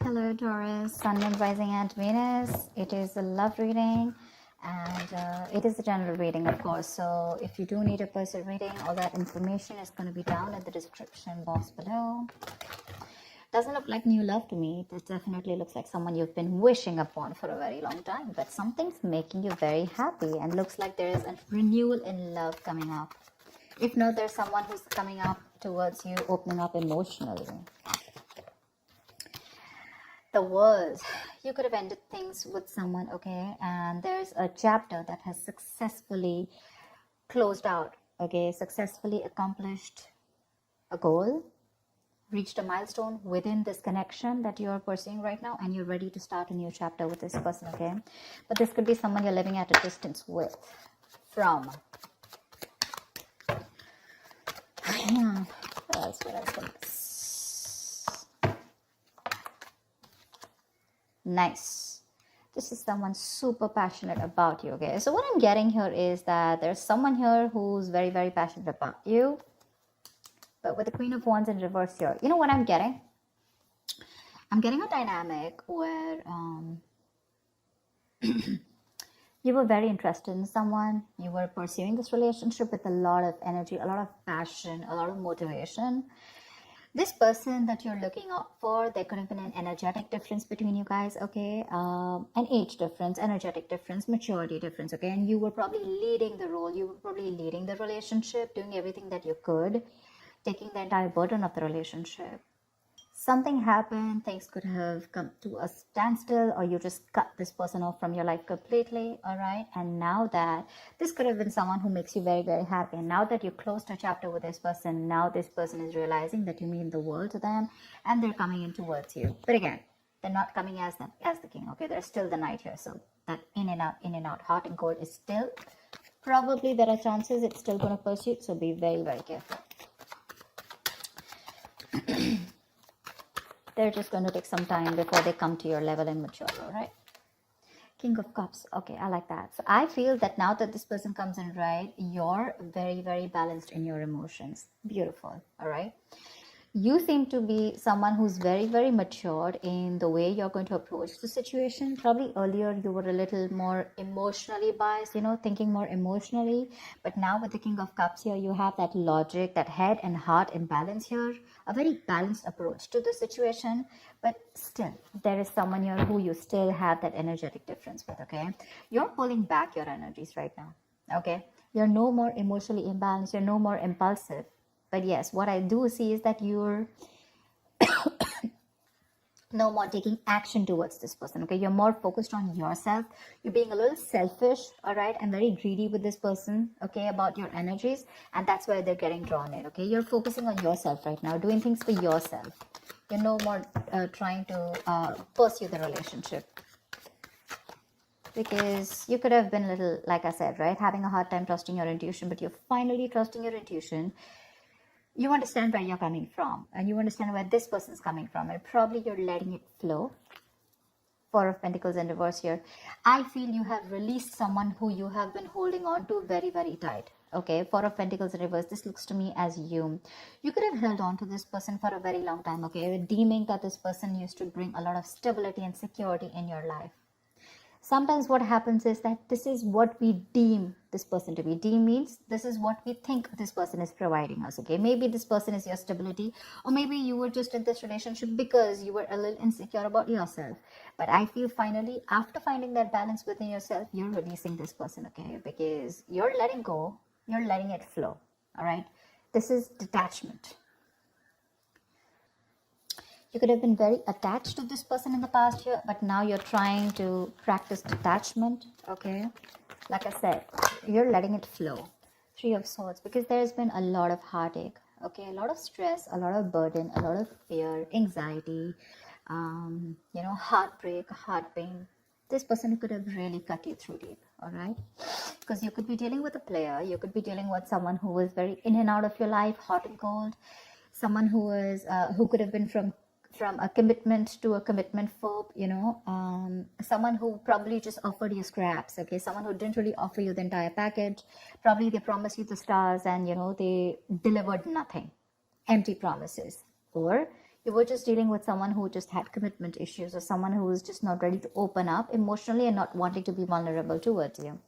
Hello, Taurus, Sun, Moon, Rising, and Venus. It is a love reading and it is a general reading, of course. So, if you do need a personal reading, all that information is going to be down in the description box below. Doesn't look like new love to me. It definitely looks like someone you've been wishing upon for a very long time, but something's making you very happy and looks like there is a renewal in love coming up. If not, there's someone who's coming up towards you, opening up emotionally. The world, you could have ended things with someone, okay, and there's a chapter that has successfully closed out, okay, successfully accomplished a goal, reached a milestone within this connection that you're pursuing right now, and you're ready to start a new chapter with this person, okay. But this could be someone you're living at a distance with, from. That's what I think. Nice. This is someone super passionate about you, okay? So what I'm getting here is that there's someone here who's very, very passionate about you. But with the Queen of Wands in reverse here, you know what I'm getting? I'm getting a dynamic where you were very interested in someone. You were pursuing this relationship with a lot of energy, a lot of passion, a lot of motivation. This person that you're looking out for, there could have been an energetic difference between you guys, okay? An age difference, energetic difference, maturity difference, okay? And you were probably leading the role. You were probably leading the relationship, doing everything that you could, taking the entire burden of the relationship. Something happened, things could have come to a standstill, or you just cut this person off from your life completely, all right? And now that this could have been someone who makes you very, very happy, and now that you closed a chapter with this person, now this person is realizing that you mean the world to them, and they're coming in towards you. But again, they're not coming as the king, okay? There's still the knight here, so that in and out, hot and cold is still, probably there are chances it's still going to pursue, so be very, very careful. They're just going to take some time before they come to your level and mature, all right? King of Cups. Okay, I like that. So I feel that now that this person comes in, right, you're very, very balanced in your emotions. Beautiful, all right? You seem to be someone who's very, very matured in the way you're going to approach the situation. Probably earlier you were a little more emotionally biased, you know, thinking more emotionally. But now with the King of Cups here, you have that logic, that head and heart in balance here. A very balanced approach to the situation. But still, there is someone here who you still have that energetic difference with, okay? You're pulling back your energies right now, okay? You're no more emotionally imbalanced. You're no more impulsive. But yes, what I do see is that you're no more taking action towards this person, okay? You're more focused on yourself. You're being a little selfish, all right, and very greedy with this person, okay, about your energies. And that's where they're getting drawn in, okay? You're focusing on yourself right now, doing things for yourself. You're no more trying to pursue the relationship. Because you could have been a little, like I said, right, having a hard time trusting your intuition, but you're finally trusting your intuition. You understand where you're coming from, and you understand where this person's coming from, and probably you're letting it flow. Four of Pentacles in reverse here. I feel you have released someone who you have been holding on to very, very tight. Okay, Four of Pentacles in reverse. This looks to me as you could have held on to this person for a very long time, okay, deeming that this person used to bring a lot of stability and security in your life. Sometimes what happens is that this is what we deem this person to be. Deem means this is what we think this person is providing us, okay? Maybe this person is your stability, or maybe you were just in this relationship because you were a little insecure about yourself. But I feel finally, after finding that balance within yourself, you're releasing this person, okay? Because you're letting go, you're letting it flow, all right? This is detachment. You could have been very attached to this person in the past year, but now you're trying to practice detachment, okay? Like I said, you're letting it flow. Three of Swords, because there's been a lot of heartache, okay? A lot of stress, a lot of burden, a lot of fear, anxiety, you know, heartbreak, heart pain. This person could have really cut you through deep, all right? Because you could be dealing with a player. You could be dealing with someone who is very in and out of your life, hot and cold. Someone who is who could have been from a commitment to a commitment phobe, you know, someone who probably just offered you scraps, okay, someone who didn't really offer you the entire package. Probably they promised you the stars and, you know, they delivered nothing, empty promises. Or you were just dealing with someone who just had commitment issues, or someone who is just not ready to open up emotionally and not wanting to be vulnerable towards you.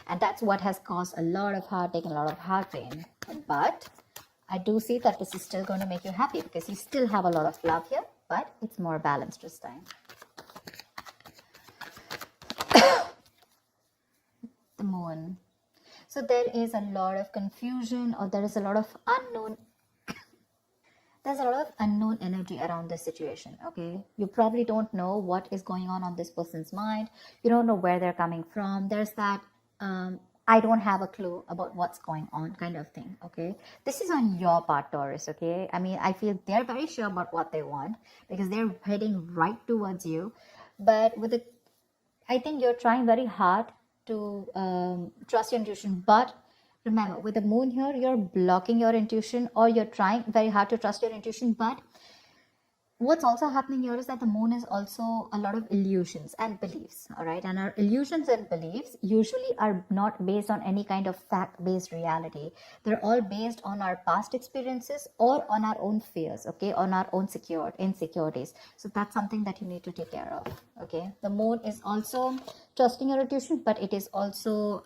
And that's what has caused a lot of heartache and a lot of heart pain. But I do see that this is still going to make you happy, because you still have a lot of love here, but it's more balanced this time. The moon. So there is a lot of confusion, or there is a lot of unknown. There's a lot of unknown energy around this situation, okay? You probably don't know what is going on this person's mind. You don't know where they're coming from. There's that, I don't have a clue about what's going on kind of thing, okay? This is on your part, Taurus, okay? I mean, I feel they're very sure about what they want, because they're heading right towards you. But with it, I think you're trying very hard to trust your intuition, but remember, with the moon here, you're blocking your intuition, or you're trying very hard to trust your intuition. But what's also happening here is that the moon is also a lot of illusions and beliefs, all right? And our illusions and beliefs usually are not based on any kind of fact-based reality. They're all based on our past experiences or on our own fears, okay? On our own insecurities. So that's something that you need to take care of, okay? The moon is also trusting your intuition, but it is also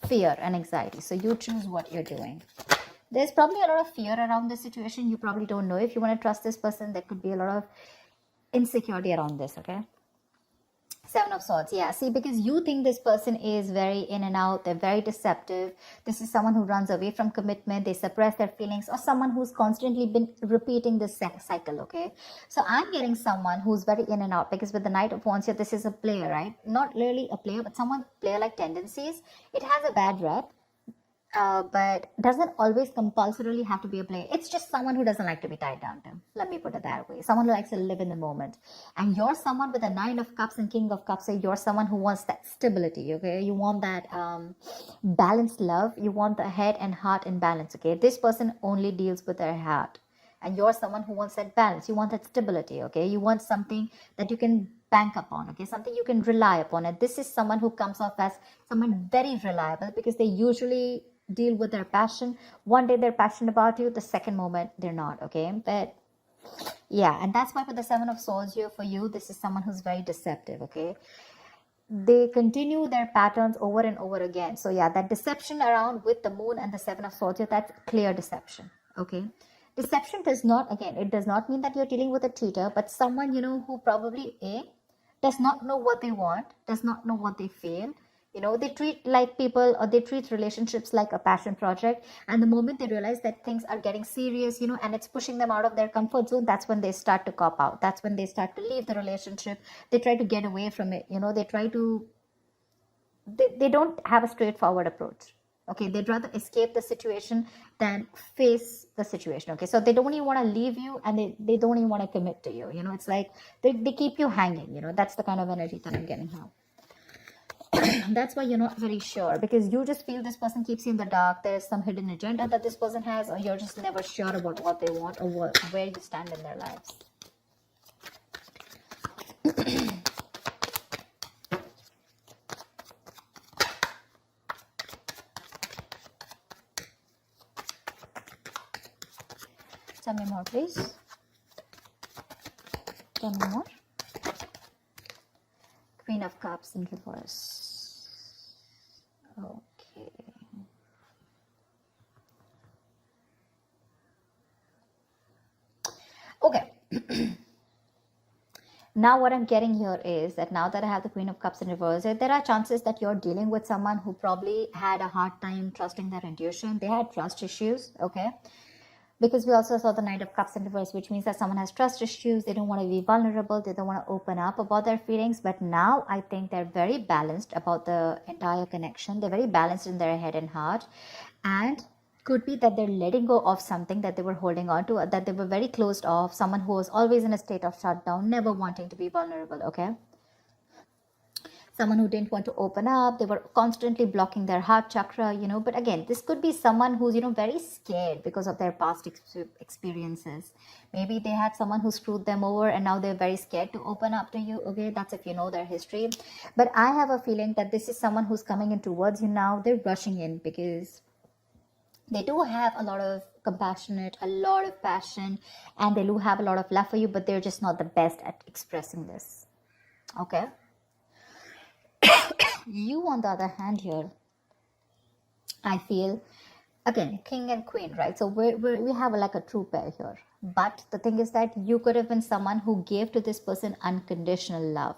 fear and anxiety. So you choose what you're doing. There's probably a lot of fear around this situation. You probably don't know if you want to trust this person. There could be a lot of insecurity around this, okay? Seven of Swords, yeah. See, because you think this person is very in and out, they're very deceptive. This is someone who runs away from commitment, they suppress their feelings, or someone who's constantly been repeating this cycle, okay? So I'm getting someone who's very in and out, because with the Knight of Wands here, this is a player, right? Not really a player, but someone player-like tendencies. It has a bad rep. But doesn't always compulsorily have to be a player. It's just someone who doesn't like to be tied down to. Let me put it that way. Someone who likes to live in the moment. And you're someone with a Nine of Cups and King of Cups. So you're someone who wants that stability, okay? You want that balanced love. You want the head and heart in balance, okay? This person only deals with their heart. And you're someone who wants that balance. You want that stability, okay? You want something that you can bank upon, okay? Something you can rely upon. And this is someone who comes off as someone very reliable, because they usually deal with their passion. One day they're passionate about you, the second moment they're not, okay? But yeah, and that's why for the Seven of Swords here, for you, this is someone who's very deceptive, okay? They continue their patterns over and over again. So yeah, that deception around with the moon and the Seven of Swords here, that's clear deception, okay? Deception does not, again, it does not mean that you're dealing with a cheater, but someone, you know, who probably does not know what they want, does not know what they feel. You know, they treat like people, or they treat relationships like a passion project. And the moment they realize that things are getting serious, you know, and it's pushing them out of their comfort zone, that's when they start to cop out. That's when they start to leave the relationship. They try to get away from it. You know, they try to, they don't have a straightforward approach. Okay, they'd rather escape the situation than face the situation. Okay, so they don't even want to leave you, and they don't even want to commit to you. You know, it's like they keep you hanging. You know, that's the kind of energy that I'm getting now. That's why you're not very sure, because you just feel this person keeps you in the dark. There's some hidden agenda that this person has, or you're just never sure about what they want, or where you stand in their lives. Tell me more, please. Tell me more. Queen of Cups in reverse. Okay. Okay. Now what I'm getting here is that now that I have the Queen of Cups in reverse, there are chances that you're dealing with someone who probably had a hard time trusting their intuition. They had trust issues, okay? Because we also saw the Knight of Cups in reverse, which means that someone has trust issues. They don't want to be vulnerable. They don't want to open up about their feelings. But now I think they're very balanced about the entire connection. They're very balanced in their head and heart. And could be that they're letting go of something that they were holding on to, that they were very closed off. Someone who was always in a state of shutdown, never wanting to be vulnerable, okay? Someone who didn't want to open up. They were constantly blocking their heart chakra, you know. But again, this could be someone who's, you know, very scared because of their past experiences. Maybe they had someone who screwed them over, and now they're very scared to open up to you, okay? That's if you know their history. But I have a feeling that this is someone who's coming in towards you now. They're rushing in because They do have a lot of compassionate, a lot of passion, and they do have a lot of love for you, but they're just not the best at expressing this. Okay. You, on the other hand, here, I feel, again, king and queen, right? So we have like a true pair here. But the thing is that you could have been someone who gave to this person unconditional love.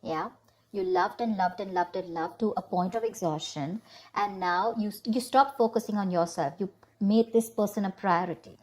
Yeah. You loved and loved and loved and loved to a point of exhaustion. And now you stopped focusing on yourself. You made this person a priority.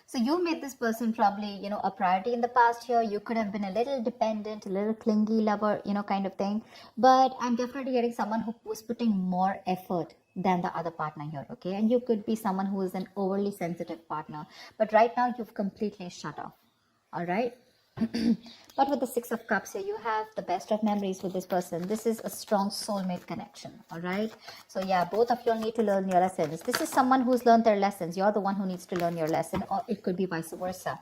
So you made this person probably, a priority in the past year. You could have been a little dependent, a little clingy lover, kind of thing. But I'm definitely getting someone who was putting more effort than the other partner here, okay? And you could be someone who is an overly sensitive partner. But right now, you've completely shut off, all right? But with the Six of Cups here, you have the best of memories with this person. This is a strong soulmate connection, all right? So yeah, both of you all need to learn your lessons. This is someone who's learned their lessons. You're the one who needs to learn your lesson, or it could be vice versa.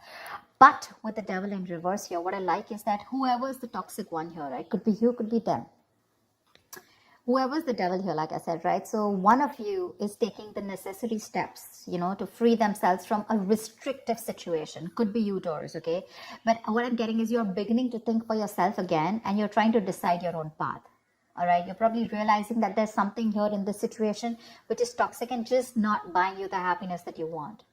But with the Devil in reverse here, what I like is that whoever is the toxic one here, right? Could be you, could be them. Whoever's the devil here, like I said, right? So one of you is taking the necessary steps, to free themselves from a restrictive situation. Could be you, Taurus, okay? But what I'm getting is you're beginning to think for yourself again, and you're trying to decide your own path. All right, you're probably realizing that there's something here in this situation which is toxic and just not buying you the happiness that you want.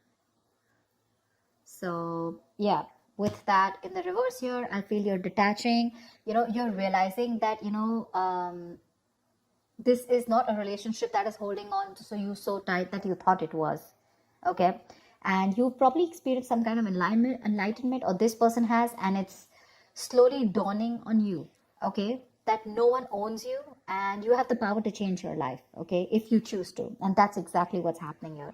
So yeah, with that in the reverse here, I feel you're detaching. You're realizing that this is not a relationship that is holding on to you so tight that you thought it was, okay? And you've probably experienced some kind of enlightenment, or this person has, and it's slowly dawning on you, okay, that no one owns you and you have the power to change your life, okay, if you choose to. And that's exactly what's happening here.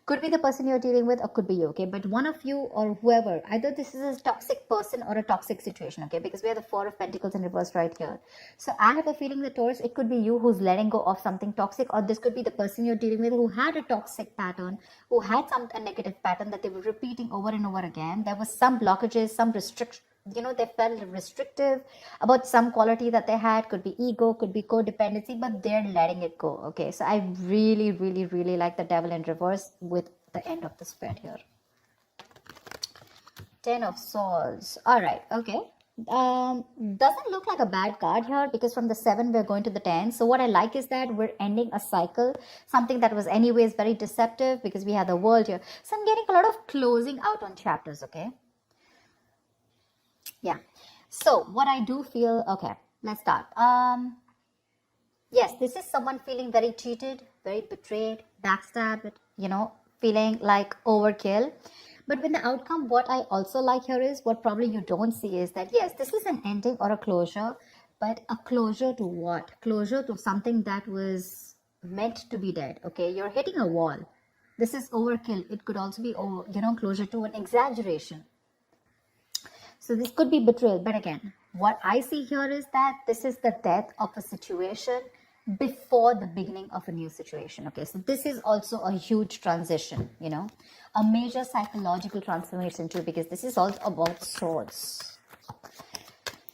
Could be the person you're dealing with, or could be you, okay? But one of you or whoever, either this is a toxic person or a toxic situation, okay? Because we have the Four of Pentacles in reverse right here. So I have a feeling that, Taurus, it could be you who's letting go of something toxic, or this could be the person you're dealing with who had a toxic pattern, who had a negative pattern that they were repeating over and over again. There was some blockages, some restriction. They felt restrictive about some quality that they had. Could be ego, could be codependency, but they're letting it go, okay? So I really, really, really like the Devil in reverse with the end of the spread here. 10 of Swords. All right, okay. Doesn't look like a bad card here, because from the 7 we're going to the 10. So what I like is that we're ending a cycle, something that was anyways very deceptive, because we had the World here. So I'm getting a lot of closing out on chapters, okay? Yeah. So what I do feel, okay, let's start. Yes, this is someone feeling very cheated, very betrayed, backstabbed, feeling like overkill. But when the outcome, what I also like here is, what probably you don't see is that, yes, this is an ending or a closure, but a closure to what? Closure to something that was meant to be dead, okay? You're hitting a wall. This is overkill. It could also be, closure to an exaggeration. So this could be betrayal. But again, what I see here is that this is the death of a situation before the beginning of a new situation. Okay, so this is also a huge transition, a major psychological transformation too, because this is also about swords.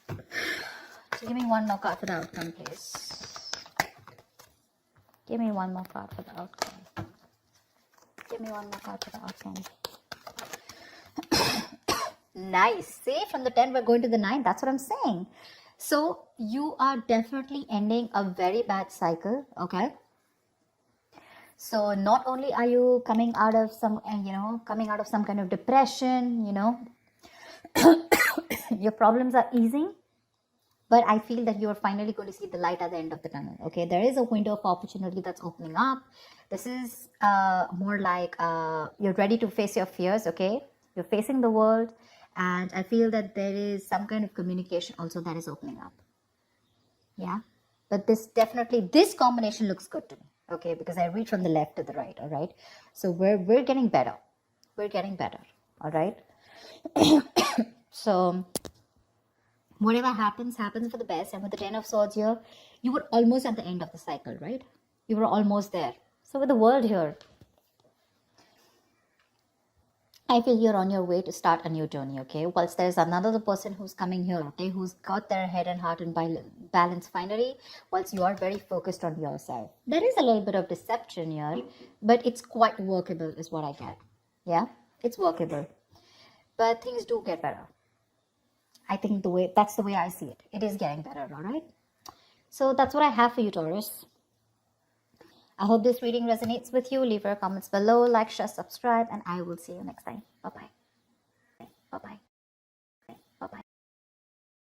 So give me one more card for the outcome, please. Give me one more card for the outcome. Give me one more card for the outcome. Nice. See, from the 10 we're going to the 9. That's what I'm saying. So you are definitely ending a very bad cycle, okay? So not only are you coming out of some kind of depression, your problems are easing, but I feel that you're finally going to see the light at the end of the tunnel, okay? There is a window of opportunity that's opening up. This is more like you're ready to face your fears, okay? You're facing the world. And I feel that there is some kind of communication also that is opening up. Yeah. But this combination looks good to me. Okay. Because I read from the left to the right. All right. So we're getting better. We're getting better. All right. So whatever happens for the best. And with the 10 of Swords here, you were almost at the end of the cycle, right? You were almost there. So with the World here, I feel you're on your way to start a new journey, okay? Whilst there's another person who's coming here, okay, who's got their head and heart in balance finally, whilst you are very focused on yourself. There is a little bit of deception here, but it's quite workable, is what I get. Yeah, it's workable. But things do get better. I think that's the way I see it. It is getting better, all right? So that's what I have for you, Taurus. I hope this reading resonates with you. Leave your comments below, like, share, subscribe, and I will see you next time. Bye-bye. Bye-bye.